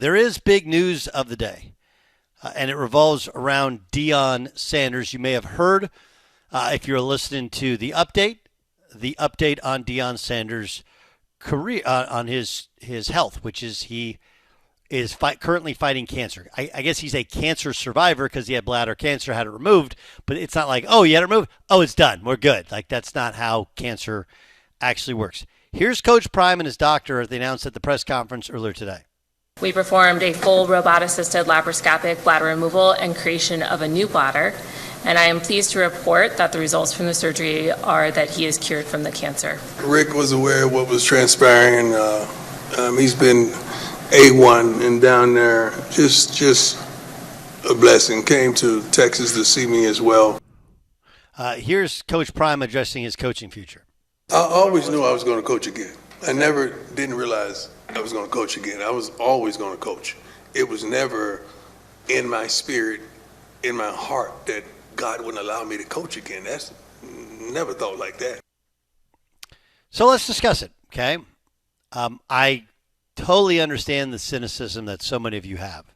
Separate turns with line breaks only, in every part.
There is big news of the day, and it revolves around Deion Sanders. You may have heard, if you're listening to the update on Deion Sanders' career, on his health, which is he is currently fighting cancer. I guess he's a cancer survivor because he had bladder cancer, had it removed, but it's not like, oh, you had it removed? Oh, it's done. We're good. Like, that's not how cancer actually works. Here's Coach Prime and his doctor as they announced at the press conference earlier today.
We performed a full robot-assisted laparoscopic bladder removal and creation of a new bladder, and I am pleased to report that the results from the surgery are that he is cured from the cancer.
Rick was aware of what was transpiring, and he's been A1 and down there. Just a blessing. Came to Texas to see me as well.
Here's Coach Prime addressing his coaching future.
I always knew I was going to coach again. I didn't realize I was going to coach again. I was always going to coach. It was never in my spirit, in my heart, that God wouldn't allow me to coach again. That's never thought like that.
So let's discuss it, okay? I totally understand the cynicism that so many of you have,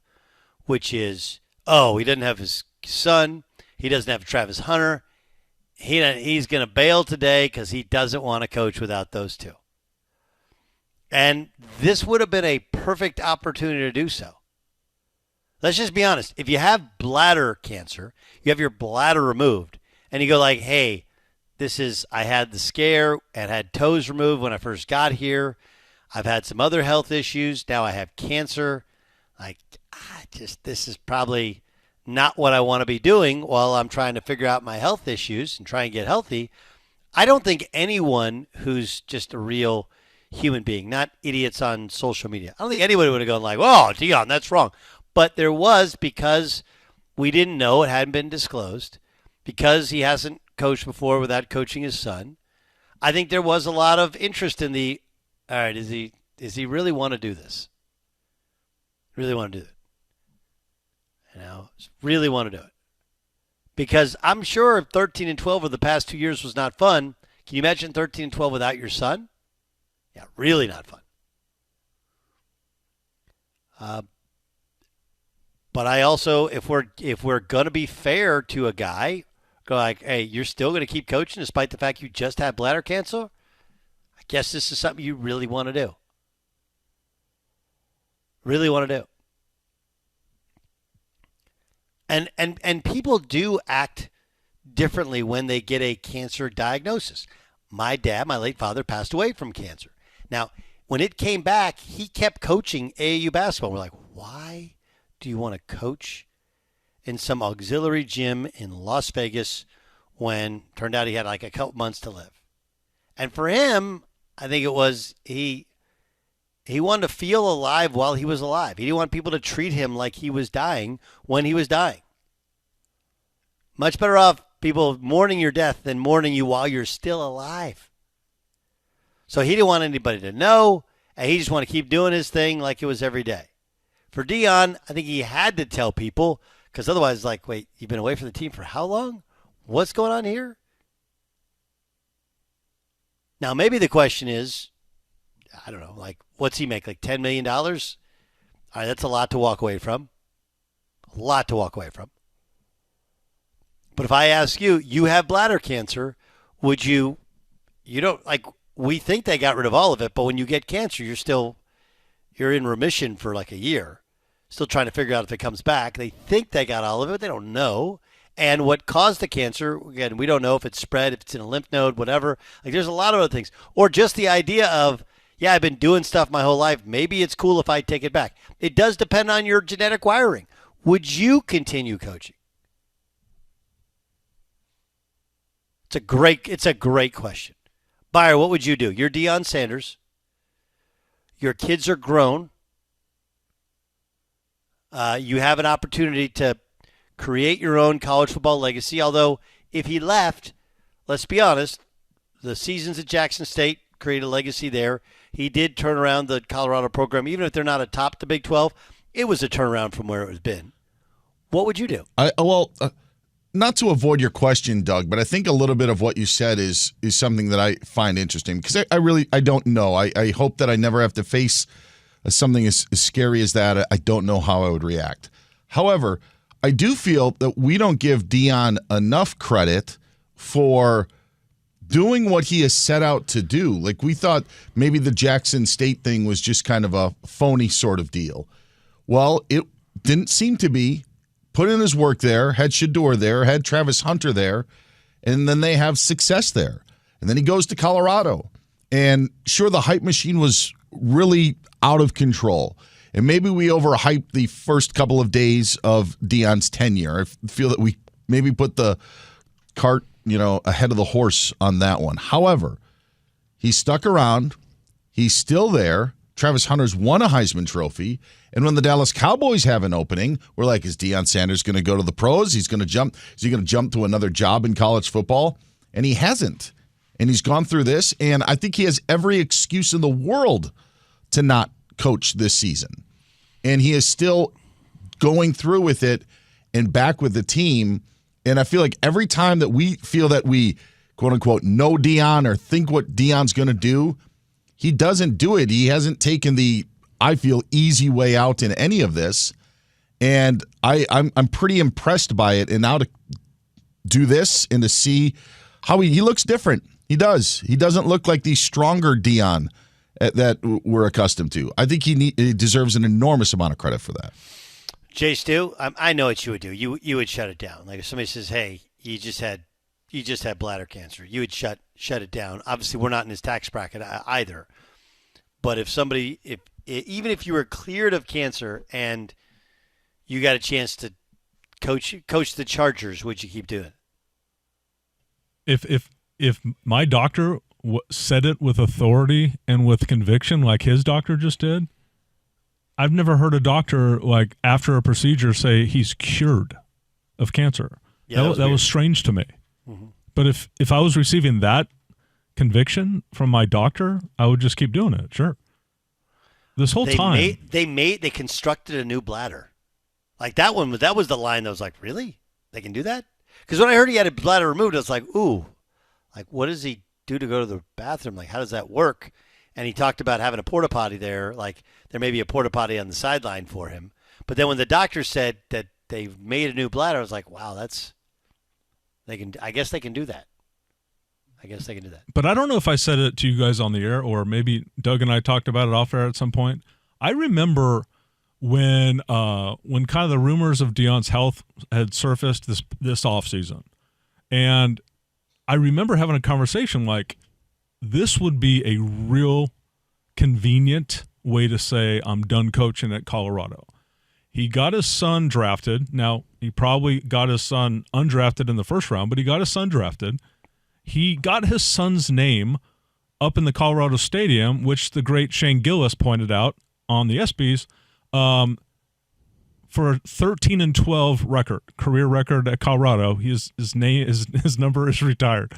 which is, oh, he doesn't have his son. He doesn't have Travis Hunter. He's going to bail today because he doesn't want to coach without those two. And this would have been a perfect opportunity to do so. Let's just be honest. If you have bladder cancer, you have your bladder removed, and you go like, hey, I had the scare and had toes removed when I first got here. I've had some other health issues. Now I have cancer. This is probably not what I want to be doing while I'm trying to figure out my health issues and try and get healthy. I don't think anyone who's just a real human being, not idiots on social media, I don't think anybody would have gone like, oh, Deion, that's wrong. But there was, because we didn't know, it hadn't been disclosed, because he hasn't coached before without coaching his son. I think there was a lot of interest in all right, does he really want to do this? Really want to do it? Really want to do it. Because I'm sure 13 and 12 over the past 2 years was not fun. Can you imagine 13 and 12 without your son? Yeah, really not fun. But I also, if we're going to be fair to a guy, go like, hey, you're still going to keep coaching despite the fact you just had bladder cancer? I guess this is something you really want to do. Really want to do. And people do act differently when they get a cancer diagnosis. My dad, my late father, passed away from cancer. Now, when it came back, he kept coaching AAU basketball. We're like, why do you want to coach in some auxiliary gym in Las Vegas when turned out he had like a couple months to live? And for him, I think it was he wanted to feel alive while he was alive. He didn't want people to treat him like he was dying when he was dying. Much better off people mourning your death than mourning you while you're still alive. So he didn't want anybody to know, and he just wanted to keep doing his thing like it was every day. For Deion, I think he had to tell people, because otherwise, like, wait, you've been away from the team for how long? What's going on here? Now, maybe the question is, I don't know, like, what's he make, like $10 million? All right, that's a lot to walk away from. A lot to walk away from. But if I ask you, you have bladder cancer, would you don't, like, we think they got rid of all of it, but when you get cancer, you're in remission for like a year, still trying to figure out if it comes back. They think they got all of it. They don't know. And what caused the cancer, again, we don't know if it's spread, if it's in a lymph node, whatever. Like, there's a lot of other things. Or just the idea of, yeah, I've been doing stuff my whole life. Maybe it's cool if I take it back. It does depend on your genetic wiring. Would you continue coaching? It's a great question. Buyer, what would you do? You're Deion Sanders. Your kids are grown. You have an opportunity to create your own college football legacy. Although, if he left, let's be honest, the seasons at Jackson State created a legacy there. He did turn around the Colorado program. Even if they're not atop the Big 12, it was a turnaround from where it has been. What would you do?
Not to avoid your question, Doug, but I think a little bit of what you said is something that I find interesting because I don't know. I hope that I never have to face something as scary as that, I don't know how I would react. However, I do feel that we don't give Deion enough credit for doing what he has set out to do. Like, we thought maybe the Jackson State thing was just kind of a phony sort of deal. Well, it didn't seem to be. Put in his work there, had Shador there, had Travis Hunter there, and then they have success there. And then he goes to Colorado. And sure, the hype machine was really out of control. And maybe we overhyped the first couple of days of Deion's tenure. I feel that we maybe put the cart, ahead of the horse on that one. However, he stuck around. He's still there. Travis Hunter's won a Heisman Trophy. And when the Dallas Cowboys have an opening, we're like, is Deion Sanders going to go to the pros? Is he going to jump to another job in college football? And he hasn't. And he's gone through this. And I think he has every excuse in the world to not coach this season. And he is still going through with it and back with the team. And I feel like every time that we feel that we, quote unquote, know Deion or think what Deion's going to do, he doesn't do it. He hasn't taken the, I feel, easy way out in any of this. And I'm pretty impressed by it. And now to do this and to see how he looks different. He does. He doesn't look like the stronger Deion that we're accustomed to. I think he deserves an enormous amount of credit for that.
Jay Stu, I know what you would do. You would shut it down. Like if somebody says, "Hey, you just had bladder cancer," you would shut it down. Obviously, we're not in his tax bracket either. But if somebody, even if you were cleared of cancer and you got a chance to coach the Chargers, would you keep doing
it? If my doctor said it with authority and with conviction, like his doctor just did, I've never heard a doctor, like, after a procedure say he's cured of cancer. Yeah, that was strange to me. Mm-hmm. But if I was receiving that conviction from my doctor, I would just keep doing it. Sure. This whole time.
They constructed a new bladder. Like that was the line that was like, really? They can do that? Because when I heard he had a bladder removed, I was like, ooh, like what does he do to go to the bathroom? Like, how does that work? And he talked about having a porta potty there, like there may be a porta potty on the sideline for him. But then when the doctor said that they've made a new bladder, I was like, wow, I guess they can do that.
But I don't know if I said it to you guys on the air, or maybe Doug and I talked about it off air at some point. I remember when kind of the rumors of Deion's health had surfaced this offseason. And I remember having a conversation like, this would be a real convenient way to say I'm done coaching at Colorado. He got his son drafted. Now, he probably got his son undrafted in the first round, but he got his son drafted. He got his son's name up in the Colorado Stadium, which the great Shane Gillis pointed out on the ESPYs, for a 13-12 career record at Colorado. His number is retired.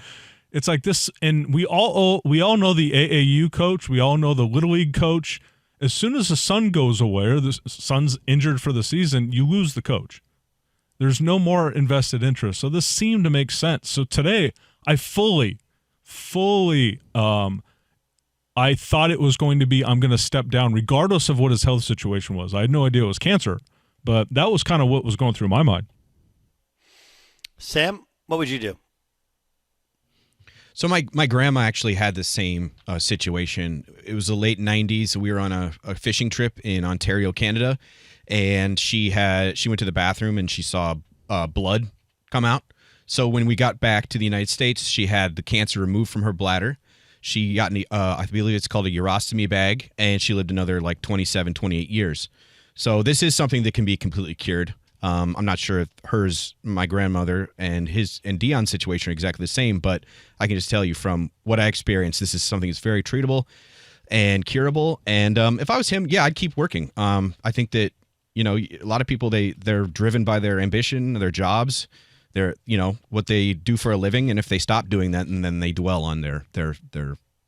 It's like this, and we all know the AAU coach. We all know the Little League coach. As soon as the son goes away or the son's injured for the season, you lose the coach. There's no more invested interest. So this seemed to make sense. So today, I fully, I thought it was going to be, I'm going to step down regardless of what his health situation was. I had no idea it was cancer, but that was kind of what was going through my mind.
Sam, what would you do?
So my grandma actually had the same situation. It was the late 90s. We were on a fishing trip in Ontario, Canada, and she went to the bathroom and she saw blood come out. So when we got back to the United States, she had the cancer removed from her bladder. She got, I believe it's called a urostomy bag, and she lived another like 27, 28 years. So this is something that can be completely cured. I'm not sure if my grandmother, and Deion's situation are exactly the same, but I can just tell you from what I experienced, this is something that's very treatable and curable. And if I was him, yeah, I'd keep working. I think that, a lot of people, they're driven by their ambition, their jobs, their, what they do for a living. And if they stop doing that, and then they dwell on their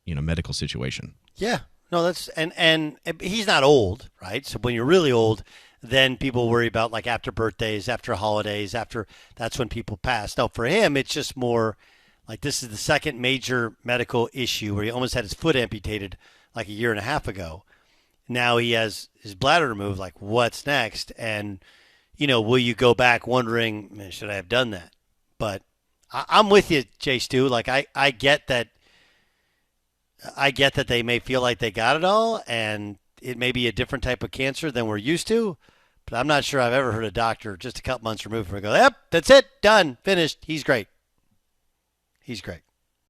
medical situation.
Yeah, no, that's, and he's not old, right? So when you're really old, then people worry about like after birthdays, after holidays, that's when people pass. Now for him, it's just more like this is the second major medical issue where he almost had his foot amputated like a year and a half ago. Now he has his bladder removed. Like, what's next? And, will you go back wondering, man, should I have done that? But I'm with you, Jay Stu. Like, I get that. I get that they may feel like they got it all, and it may be a different type of cancer than we're used to. But I'm not sure I've ever heard a doctor just a couple months removed from it go, yep, that's it, done, finished. He's great. He's great.